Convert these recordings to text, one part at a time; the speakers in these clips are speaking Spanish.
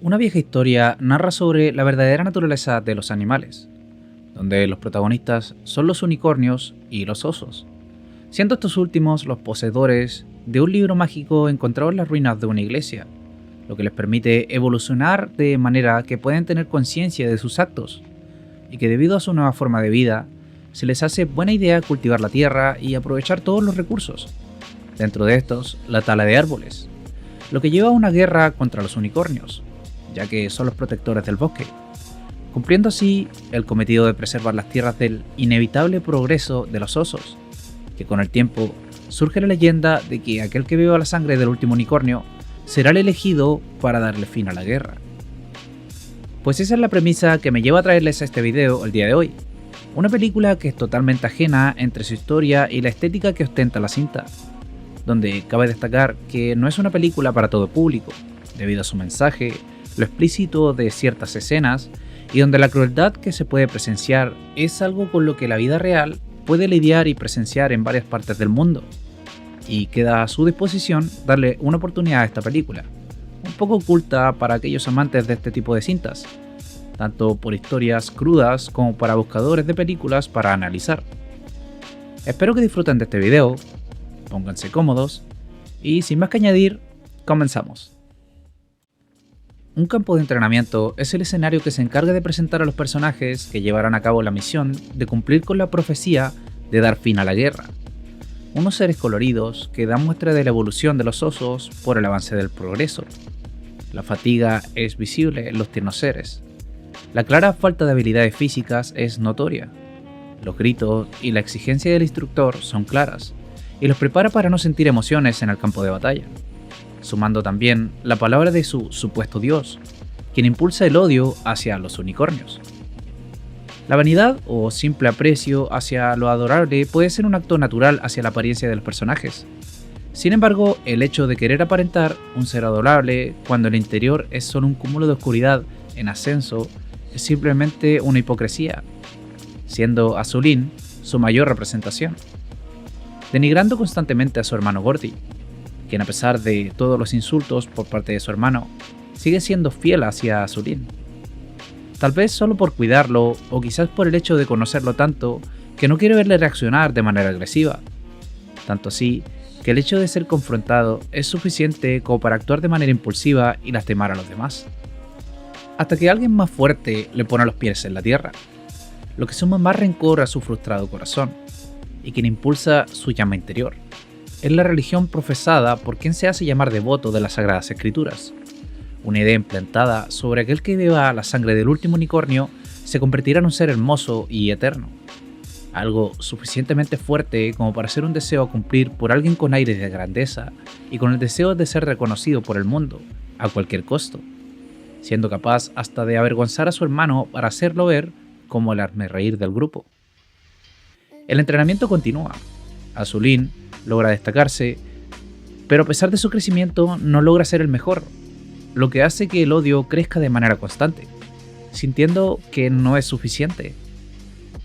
Una vieja historia narra sobre la verdadera naturaleza de los animales, donde los protagonistas son los unicornios y los osos, siendo estos últimos los poseedores de un libro mágico encontrado en las ruinas de una iglesia, lo que les permite evolucionar de manera que pueden tener conciencia de sus actos, y que debido a su nueva forma de vida, se les hace buena idea cultivar la tierra y aprovechar todos los recursos, dentro de estos la tala de árboles, lo que lleva a una guerra contra los unicornios, ya que son los protectores del bosque, cumpliendo así el cometido de preservar las tierras del inevitable progreso de los osos, que con el tiempo surge la leyenda de que aquel que beba la sangre del último unicornio será el elegido para darle fin a la guerra. Pues esa es la premisa que me lleva a traerles a este video el día de hoy, una película que es totalmente ajena entre su historia y la estética que ostenta la cinta, donde cabe destacar que no es una película para todo público, debido a su mensaje, lo explícito de ciertas escenas y donde la crueldad que se puede presenciar es algo con lo que la vida real puede lidiar y presenciar en varias partes del mundo, y queda a su disposición darle una oportunidad a esta película, un poco oculta para aquellos amantes de este tipo de cintas, tanto por historias crudas como para buscadores de películas para analizar. Espero que disfruten de este video, pónganse cómodos y sin más que añadir, comenzamos. Un campo de entrenamiento es el escenario que se encarga de presentar a los personajes que llevarán a cabo la misión de cumplir con la profecía de dar fin a la guerra. Unos seres coloridos que dan muestra de la evolución de los osos por el avance del progreso. La fatiga es visible en los tiernos seres. La clara falta de habilidades físicas es notoria. Los gritos y la exigencia del instructor son claras y los prepara para no sentir emociones en el campo de batalla, sumando también la palabra de su supuesto dios, quien impulsa el odio hacia los unicornios. La vanidad o simple aprecio hacia lo adorable puede ser un acto natural hacia la apariencia de los personajes. Sin embargo, el hecho de querer aparentar un ser adorable cuando el interior es solo un cúmulo de oscuridad en ascenso es simplemente una hipocresía, siendo Azulin su mayor representación, denigrando constantemente a su hermano Gordy, quien a pesar de todos los insultos por parte de su hermano, sigue siendo fiel hacia Azulin. Tal vez solo por cuidarlo o quizás por el hecho de conocerlo tanto que no quiere verle reaccionar de manera agresiva. Tanto así que el hecho de ser confrontado es suficiente como para actuar de manera impulsiva y lastimar a los demás. Hasta que alguien más fuerte le pone los pies en la tierra, lo que suma más rencor a su frustrado corazón y quien impulsa su llama interior. Es la religión profesada por quien se hace llamar devoto de las Sagradas Escrituras. Una idea implantada sobre aquel que beba la sangre del último unicornio se convertirá en un ser hermoso y eterno. Algo suficientemente fuerte como para ser un deseo a cumplir por alguien con aires de grandeza y con el deseo de ser reconocido por el mundo, a cualquier costo, siendo capaz hasta de avergonzar a su hermano para hacerlo ver como el hazmerreír del grupo. El entrenamiento continúa. Azulin logra destacarse, pero a pesar de su crecimiento no logra ser el mejor, lo que hace que el odio crezca de manera constante, sintiendo que no es suficiente,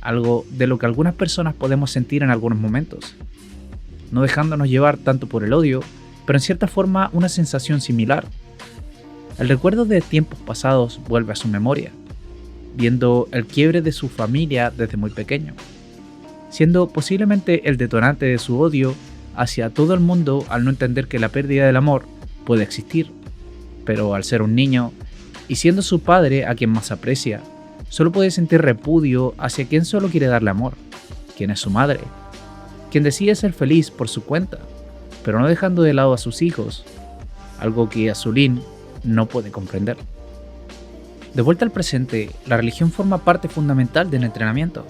algo de lo que algunas personas podemos sentir en algunos momentos, no dejándonos llevar tanto por el odio, pero en cierta forma una sensación similar. El recuerdo de tiempos pasados vuelve a su memoria, viendo el quiebre de su familia desde muy pequeño, siendo posiblemente el detonante de su odio hacia todo el mundo al no entender que la pérdida del amor puede existir, pero al ser un niño, y siendo su padre a quien más aprecia, solo puede sentir repudio hacia quien solo quiere darle amor, quien es su madre, quien decide ser feliz por su cuenta, pero no dejando de lado a sus hijos, algo que Azulin no puede comprender. De vuelta al presente, la religión forma parte fundamental del entrenamiento,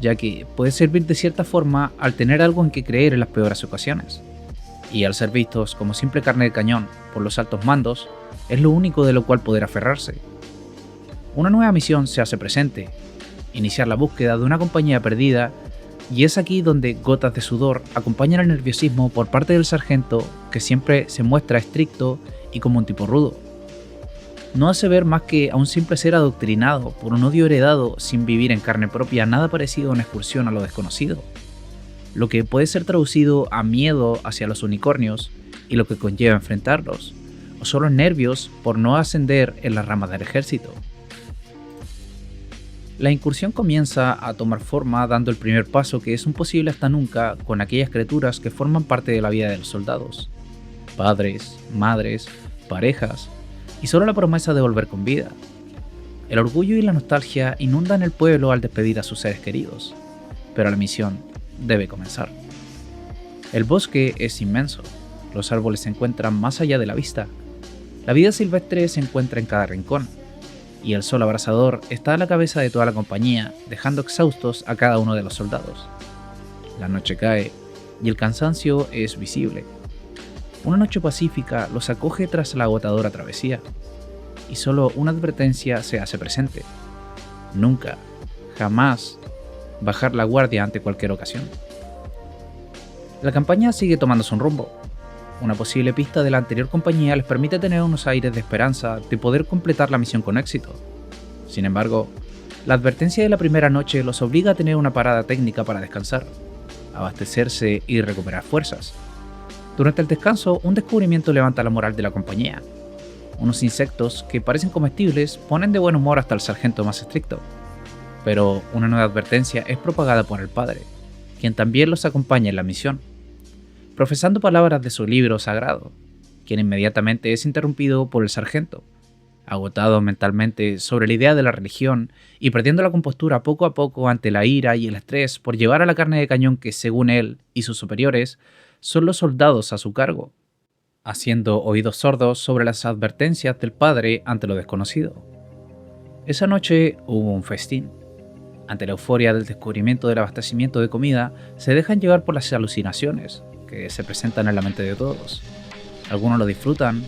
ya que puede servir de cierta forma al tener algo en que creer en las peores ocasiones, y al ser vistos como simple carne de cañón por los altos mandos, es lo único de lo cual poder aferrarse. Una nueva misión se hace presente, iniciar la búsqueda de una compañía perdida, y es aquí donde gotas de sudor acompañan el nerviosismo por parte del sargento, que siempre se muestra estricto y como un tipo rudo. No hace ver más que a un simple ser adoctrinado por un odio heredado sin vivir en carne propia nada parecido a una excursión a lo desconocido, lo que puede ser traducido a miedo hacia los unicornios y lo que conlleva enfrentarlos, o solo nervios por no ascender en las ramas del ejército. La incursión comienza a tomar forma dando el primer paso que es un posible hasta nunca con aquellas criaturas que forman parte de la vida de los soldados. Padres, madres, parejas y solo la promesa de volver con vida. El orgullo y la nostalgia inundan el pueblo al despedir a sus seres queridos, pero la misión debe comenzar. El bosque es inmenso, los árboles se encuentran más allá de la vista, la vida silvestre se encuentra en cada rincón, y el sol abrasador está a la cabeza de toda la compañía, dejando exhaustos a cada uno de los soldados. La noche cae, y el cansancio es visible. Una noche pacífica los acoge tras la agotadora travesía, y solo una advertencia se hace presente. Nunca, jamás, bajar la guardia ante cualquier ocasión. La campaña sigue tomándose un rumbo. Una posible pista de la anterior compañía les permite tener unos aires de esperanza de poder completar la misión con éxito. Sin embargo, la advertencia de la primera noche los obliga a tener una parada técnica para descansar, abastecerse y recuperar fuerzas. Durante el descanso, un descubrimiento levanta la moral de la compañía. Unos insectos que parecen comestibles ponen de buen humor hasta el sargento más estricto. Pero una nueva advertencia es propagada por el padre, quien también los acompaña en la misión, profesando palabras de su libro sagrado, quien inmediatamente es interrumpido por el sargento, agotado mentalmente sobre la idea de la religión y perdiendo la compostura poco a poco ante la ira y el estrés por llevar a la carne de cañón que, según él y sus superiores, son los soldados a su cargo, haciendo oídos sordos sobre las advertencias del padre ante lo desconocido. Esa noche hubo un festín. Ante la euforia del descubrimiento del abastecimiento de comida, se dejan llevar por las alucinaciones que se presentan en la mente de todos. Algunos lo disfrutan,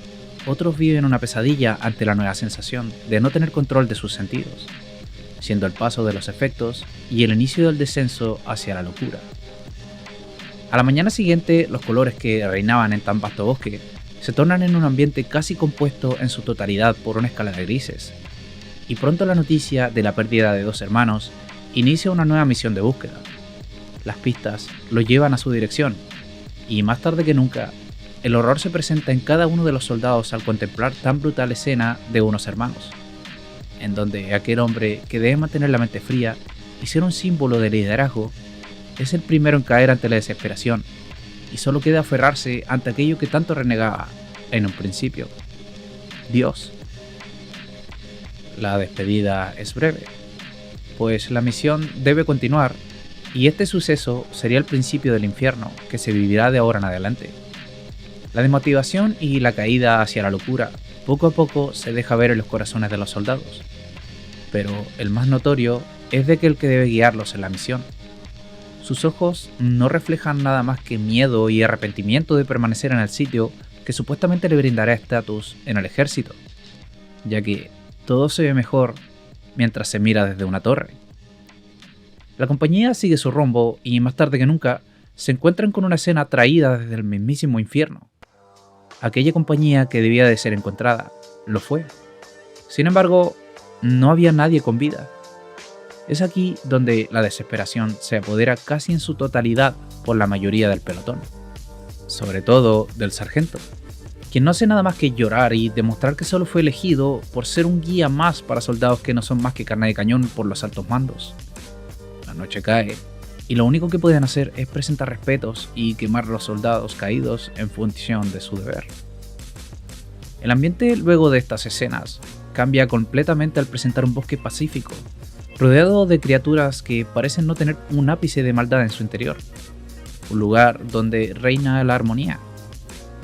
otros viven una pesadilla ante la nueva sensación de no tener control de sus sentidos, siendo el paso de los efectos y el inicio del descenso hacia la locura. A la mañana siguiente, los colores que reinaban en tan vasto bosque se tornan en un ambiente casi compuesto en su totalidad por una escala de grises, y pronto la noticia de la pérdida de 2 hermanos inicia una nueva misión de búsqueda. Las pistas lo llevan a su dirección, y más tarde que nunca, el horror se presenta en cada uno de los soldados al contemplar tan brutal escena de unos hermanos, en donde aquel hombre que debe mantener la mente fría y ser un símbolo de liderazgo es el primero en caer ante la desesperación, y solo queda aferrarse ante aquello que tanto renegaba en un principio: Dios. La despedida es breve, pues la misión debe continuar, y este suceso sería el principio del infierno que se vivirá de ahora en adelante. La desmotivación y la caída hacia la locura poco a poco se deja ver en los corazones de los soldados, pero el más notorio es de aquel que debe guiarlos en la misión. Sus ojos no reflejan nada más que miedo y arrepentimiento de permanecer en el sitio que supuestamente le brindará estatus en el ejército, ya que todo se ve mejor mientras se mira desde una torre. La compañía sigue su rumbo y más tarde que nunca se encuentran con una escena traída desde el mismísimo infierno. Aquella compañía que debía de ser encontrada lo fue. Sin embargo, no había nadie con vida. Es aquí donde la desesperación se apodera casi en su totalidad por la mayoría del pelotón, sobre todo del sargento, quien no hace nada más que llorar y demostrar que solo fue elegido por ser un guía más para soldados que no son más que carne de cañón por los altos mandos. La noche cae, y lo único que pueden hacer es presentar respetos y quemar a los soldados caídos en función de su deber. El ambiente luego de estas escenas cambia completamente al presentar un bosque pacífico, rodeado de criaturas que parecen no tener un ápice de maldad en su interior, un lugar donde reina la armonía.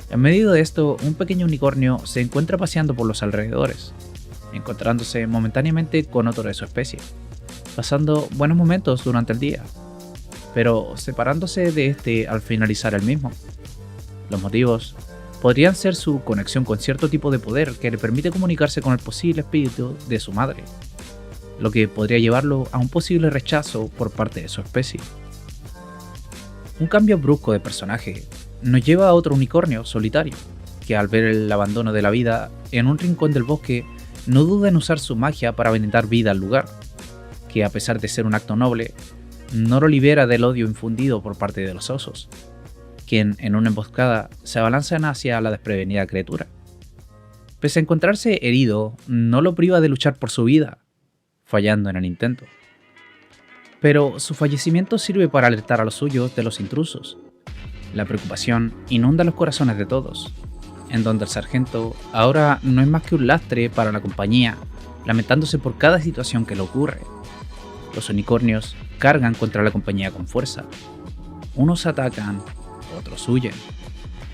En medio de esto, un pequeño unicornio se encuentra paseando por los alrededores, encontrándose momentáneamente con otro de su especie, pasando buenos momentos durante el día, pero separándose de este al finalizar el mismo. Los motivos podrían ser su conexión con cierto tipo de poder que le permite comunicarse con el posible espíritu de su madre, lo que podría llevarlo a un posible rechazo por parte de su especie. Un cambio brusco de personaje nos lleva a otro unicornio solitario, que al ver el abandono de la vida en un rincón del bosque, no duda en usar su magia para brindar vida al lugar, que a pesar de ser un acto noble, no lo libera del odio infundido por parte de los osos, quien en una emboscada se abalanzan hacia la desprevenida criatura. pese a encontrarse herido, no lo priva de luchar por su vida, fallando en el intento. Pero su fallecimiento sirve para alertar a los suyos de los intrusos. La preocupación inunda los corazones de todos, en donde el sargento ahora no es más que un lastre para la compañía, lamentándose por cada situación que le ocurre. Los unicornios cargan contra la compañía con fuerza. Unos atacan, otros huyen,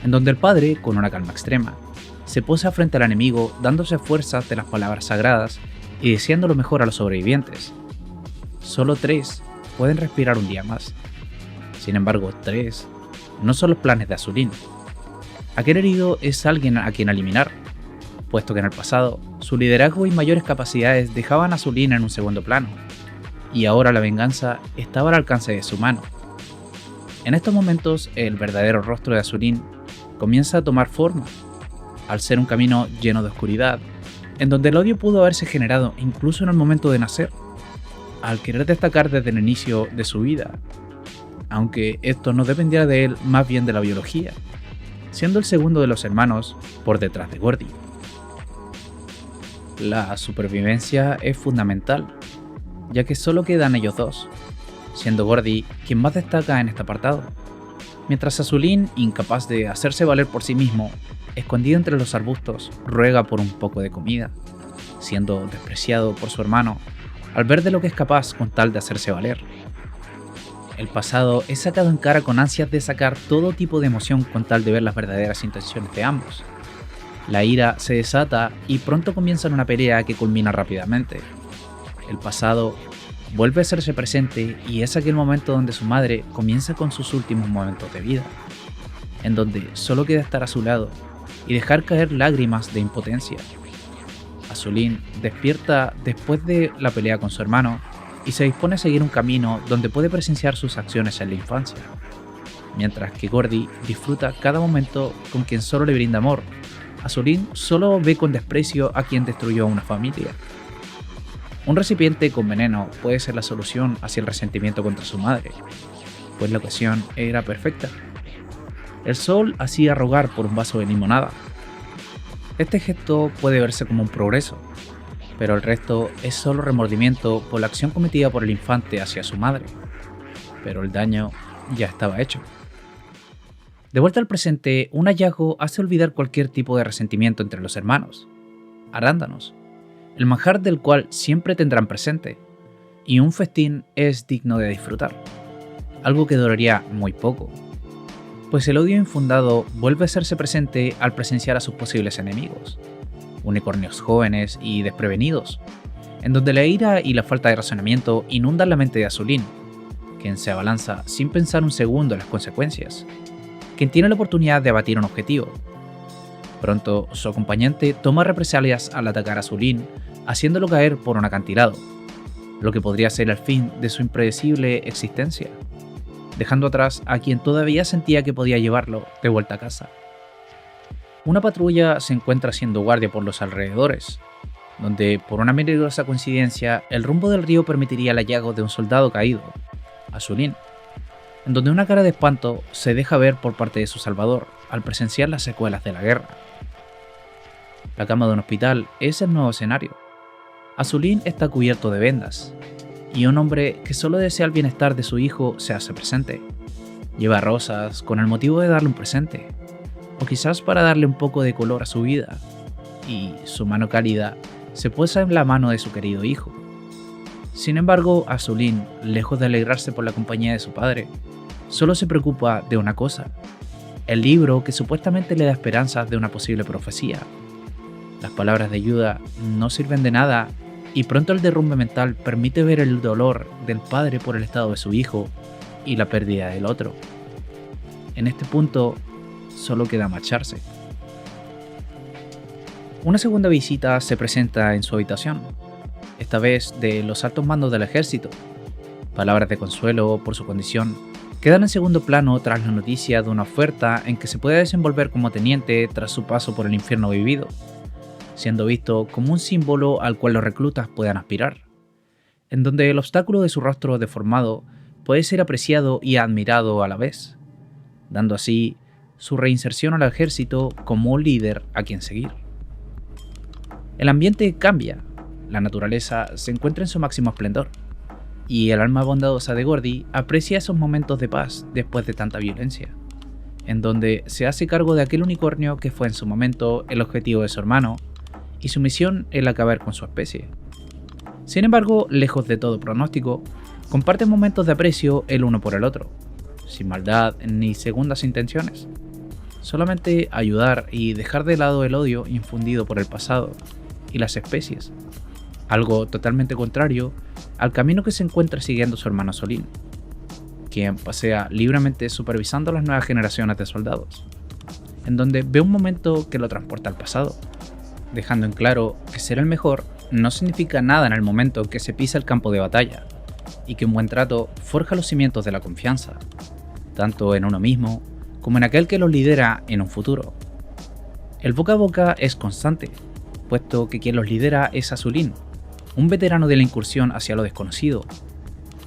en donde el padre, con una calma extrema, se posa frente al enemigo dándose fuerzas de las palabras sagradas y deseando lo mejor a los sobrevivientes. Solo 3 pueden respirar un día más. Sin embargo, 3 no son los planes de Azulín. Aquel herido es alguien a quien eliminar, puesto que en el pasado su liderazgo y mayores capacidades dejaban a Azulín en un segundo plano, y ahora la venganza estaba al alcance de su mano. En estos momentos, el verdadero rostro de Azulín comienza a tomar forma, al ser un camino lleno de oscuridad, en donde el odio pudo haberse generado incluso en el momento de nacer, al querer destacar desde el inicio de su vida, aunque esto no dependiera de él, más bien de la biología, siendo el segundo de los hermanos por detrás de Gordy. La supervivencia es fundamental, ya que solo quedan ellos dos, siendo Gordy quien más destaca en este apartado, mientras Azulín, incapaz de hacerse valer por sí mismo, escondido entre los arbustos, ruega por un poco de comida, siendo despreciado por su hermano al ver de lo que es capaz con tal de hacerse valer. El pasado es sacado en cara con ansias de sacar todo tipo de emoción con tal de ver las verdaderas intenciones de ambos. La ira se desata y pronto comienza una pelea que culmina rápidamente. El pasado vuelve a hacerse presente y es aquel momento donde su madre comienza con sus últimos momentos de vida, en donde solo queda estar a su lado y dejar caer lágrimas de impotencia. Azulín despierta después de la pelea con su hermano y se dispone a seguir un camino donde puede presenciar sus acciones en la infancia, mientras que Gordy disfruta cada momento con quien solo le brinda amor. Azulín solo ve con desprecio a quien destruyó a una familia. Un recipiente con veneno puede ser la solución hacia el resentimiento contra su madre, pues la ocasión era perfecta. El sol hacía rogar por un vaso de limonada. Este gesto puede verse como un progreso, pero el resto es solo remordimiento por la acción cometida por el infante hacia su madre. Pero el daño ya estaba hecho. De vuelta al presente, un hallazgo hace olvidar cualquier tipo de resentimiento entre los hermanos. Arándanos, el manjar del cual siempre tendrán presente, y un festín es digno de disfrutar, algo que duraría muy poco, pues el odio infundado vuelve a hacerse presente al presenciar a sus posibles enemigos, unicornios jóvenes y desprevenidos, en donde la ira y la falta de razonamiento inundan la mente de Azulín, quien se abalanza sin pensar un segundo en las consecuencias, quien tiene la oportunidad de abatir un objetivo. Pronto, su acompañante toma represalias al atacar a Azulín, haciéndolo caer por un acantilado, lo que podría ser el fin de su impredecible existencia, dejando atrás a quien todavía sentía que podía llevarlo de vuelta a casa. Una patrulla se encuentra haciendo guardia por los alrededores, donde por una milagrosa coincidencia el rumbo del río permitiría el hallazgo de un soldado caído, Azulín, en donde una cara de espanto se deja ver por parte de su salvador al presenciar las secuelas de la guerra. La cama de un hospital es el nuevo escenario. Azulín está cubierto de vendas, y un hombre que solo desea el bienestar de su hijo se hace presente. Lleva rosas con el motivo de darle un presente, o quizás para darle un poco de color a su vida, y su mano cálida se posa en la mano de su querido hijo. Sin embargo, Azulín, lejos de alegrarse por la compañía de su padre, solo se preocupa de una cosa: el libro que supuestamente le da esperanzas de una posible profecía. Las palabras de ayuda no sirven de nada y pronto el derrumbe mental permite ver el dolor del padre por el estado de su hijo y la pérdida del otro. En este punto, solo queda marcharse. Una segunda visita se presenta en su habitación, esta vez de los altos mandos del ejército. Palabras de consuelo por su condición quedan en segundo plano tras la noticia de una oferta en que se puede desenvolver como teniente tras su paso por el infierno vivido, siendo visto como un símbolo al cual los reclutas puedan aspirar, en donde el obstáculo de su rostro deformado puede ser apreciado y admirado a la vez, dando así su reinserción al ejército como un líder a quien seguir. El ambiente cambia, la naturaleza se encuentra en su máximo esplendor, y el alma bondadosa de Gordy aprecia esos momentos de paz después de tanta violencia, en donde se hace cargo de aquel unicornio que fue en su momento el objetivo de su hermano, y su misión el acabar con su especie. Sin embargo, lejos de todo pronóstico, comparten momentos de aprecio el uno por el otro, sin maldad ni segundas intenciones. Solamente ayudar y dejar de lado el odio infundido por el pasado y las especies, algo totalmente contrario al camino que se encuentra siguiendo su hermano Solín, quien pasea libremente supervisando las nuevas generaciones de soldados, en donde ve un momento que lo transporta al pasado, dejando en claro que ser el mejor no significa nada en el momento que se pisa el campo de batalla, y que un buen trato forja los cimientos de la confianza, tanto en uno mismo como en aquel que los lidera en un futuro. El boca a boca es constante, puesto que quien los lidera es Azulín, un veterano de la incursión hacia lo desconocido,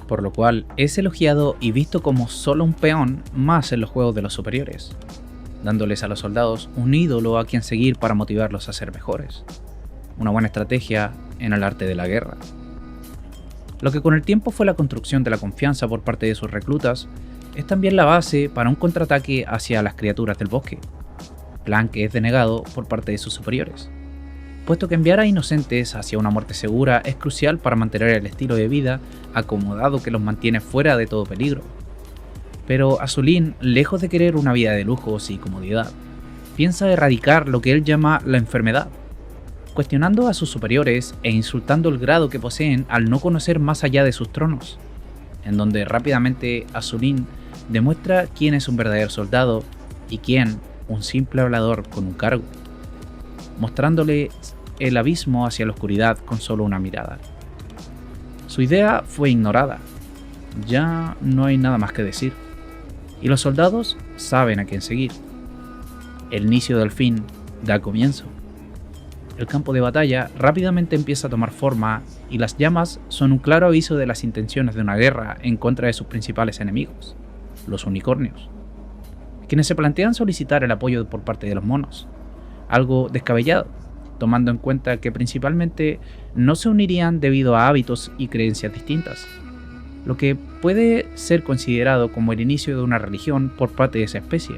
por lo cual es elogiado y visto como solo un peón más en los juegos de los superiores, dándoles a los soldados un ídolo a quien seguir para motivarlos a ser mejores. Una buena estrategia en el arte de la guerra. Lo que con el tiempo fue la construcción de la confianza por parte de sus reclutas, es también la base para un contraataque hacia las criaturas del bosque, plan que es denegado por parte de sus superiores, puesto que enviar a inocentes hacia una muerte segura es crucial para mantener el estilo de vida acomodado que los mantiene fuera de todo peligro. Pero Azulín, lejos de querer una vida de lujos y comodidad, piensa erradicar lo que él llama la enfermedad, cuestionando a sus superiores e insultando el grado que poseen al no conocer más allá de sus tronos, en donde rápidamente Azulín demuestra quién es un verdadero soldado y quién un simple hablador con un cargo, mostrándole el abismo hacia la oscuridad con solo una mirada. Su idea fue ignorada, ya no hay nada más que decir, y los soldados saben a quién seguir. El inicio del fin da comienzo. El campo de batalla rápidamente empieza a tomar forma y las llamas son un claro aviso de las intenciones de una guerra en contra de sus principales enemigos, los unicornios, quienes se plantean solicitar el apoyo por parte de los monos, algo descabellado, tomando en cuenta que principalmente no se unirían debido a hábitos y creencias distintas, lo que puede ser considerado como el inicio de una religión por parte de esa especie.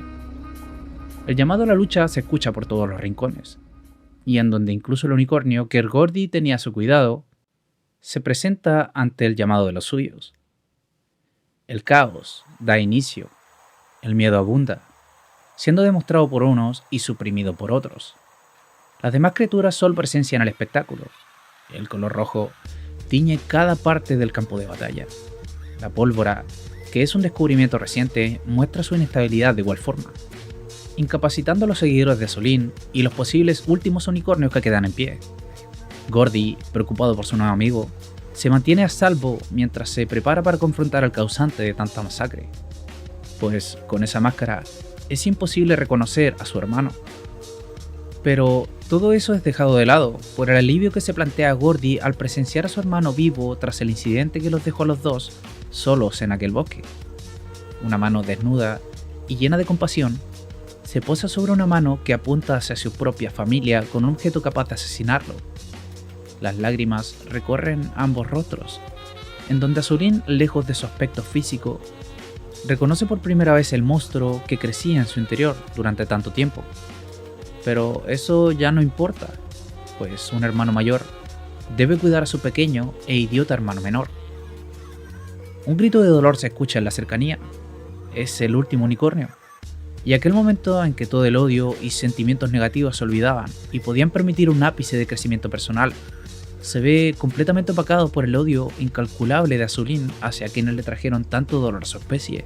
El llamado a la lucha se escucha por todos los rincones, y en donde incluso el unicornio que Gordy tenía a su cuidado, se presenta ante el llamado de los suyos. El caos da inicio, el miedo abunda, siendo demostrado por unos y suprimido por otros. Las demás criaturas solo presencian el espectáculo. El color rojo tiñe cada parte del campo de batalla. La pólvora, que es un descubrimiento reciente, muestra su inestabilidad de igual forma, incapacitando a los seguidores de Azulín y los posibles últimos unicornios que quedan en pie. Gordy, preocupado por su nuevo amigo, se mantiene a salvo mientras se prepara para confrontar al causante de tanta masacre, pues con esa máscara es imposible reconocer a su hermano. Pero todo eso es dejado de lado por el alivio que se plantea Gordy al presenciar a su hermano vivo tras el incidente que los dejó a los dos solos en aquel bosque. Una mano desnuda y llena de compasión se posa sobre una mano que apunta hacia su propia familia con un objeto capaz de asesinarlo. Las lágrimas recorren ambos rostros, en donde Azulín, lejos de su aspecto físico, reconoce por primera vez el monstruo que crecía en su interior durante tanto tiempo. Pero eso ya no importa, pues un hermano mayor debe cuidar a su pequeño e idiota hermano menor. Un grito de dolor se escucha en la cercanía. Es el último unicornio. Y aquel momento en que todo el odio y sentimientos negativos se olvidaban y podían permitir un ápice de crecimiento personal, se ve completamente opacado por el odio incalculable de Azulín hacia quienes le trajeron tanto dolor a su especie.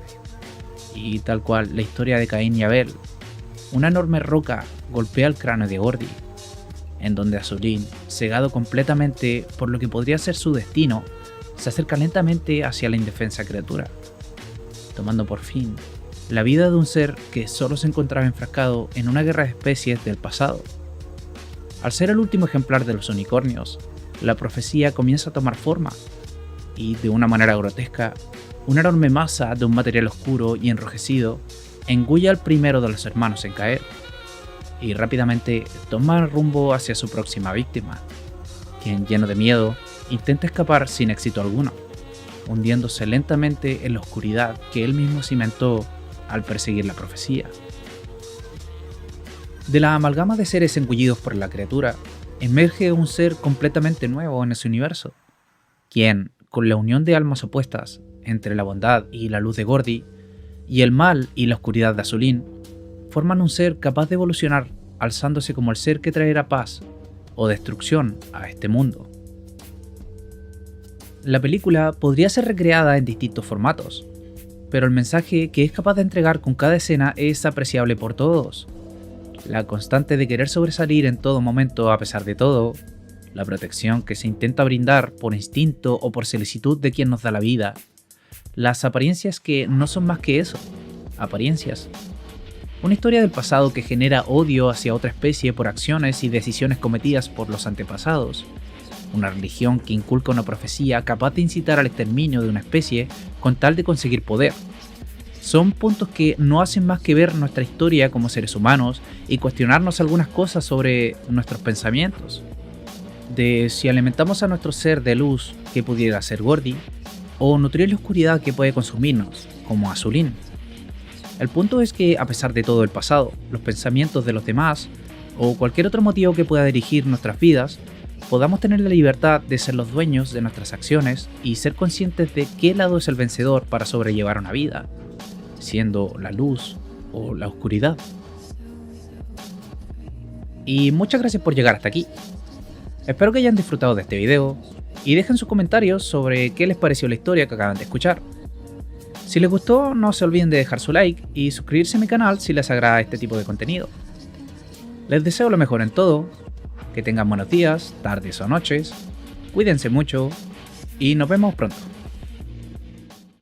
Y tal cual la historia de Caín y Abel, una enorme roca golpea el cráneo de Gordy, en donde Azulín, cegado completamente por lo que podría ser su destino, se acerca lentamente hacia la indefensa criatura, tomando por fin la vida de un ser que solo se encontraba enfrascado en una guerra de especies del pasado. Al ser el último ejemplar de los unicornios, la profecía comienza a tomar forma, y de una manera grotesca, una enorme masa de un material oscuro y enrojecido engulle al primero de los hermanos en caer, y rápidamente toma rumbo hacia su próxima víctima, quien, lleno de miedo, intenta escapar sin éxito alguno, hundiéndose lentamente en la oscuridad que él mismo cimentó al perseguir la profecía. De la amalgama de seres engullidos por la criatura, emerge un ser completamente nuevo en ese universo, quien, con la unión de almas opuestas entre la bondad y la luz de Gordy, y el mal y la oscuridad de Azulín, forman un ser capaz de evolucionar, alzándose como el ser que traerá paz o destrucción a este mundo. La película podría ser recreada en distintos formatos, pero el mensaje que es capaz de entregar con cada escena es apreciable por todos. La constante de querer sobresalir en todo momento a pesar de todo, la protección que se intenta brindar por instinto o por solicitud de quien nos da la vida, las apariencias que no son más que eso, apariencias. Una historia del pasado que genera odio hacia otra especie por acciones y decisiones cometidas por los antepasados. Una religión que inculca una profecía capaz de incitar al exterminio de una especie con tal de conseguir poder. Son puntos que no hacen más que ver nuestra historia como seres humanos y cuestionarnos algunas cosas sobre nuestros pensamientos. De si alimentamos a nuestro ser de luz, que pudiera ser Gordy, o nutrir la oscuridad que puede consumirnos, como Azulín. El punto es que, a pesar de todo el pasado, los pensamientos de los demás, o cualquier otro motivo que pueda dirigir nuestras vidas, podamos tener la libertad de ser los dueños de nuestras acciones y ser conscientes de qué lado es el vencedor para sobrellevar una vida, siendo la luz o la oscuridad. Y muchas gracias por llegar hasta aquí. Espero que hayan disfrutado de este video y dejen sus comentarios sobre qué les pareció la historia que acaban de escuchar. Si les gustó, no se olviden de dejar su like y suscribirse a mi canal si les agrada este tipo de contenido. Les deseo lo mejor en todo, que tengan buenos días, tardes o noches, cuídense mucho y nos vemos pronto.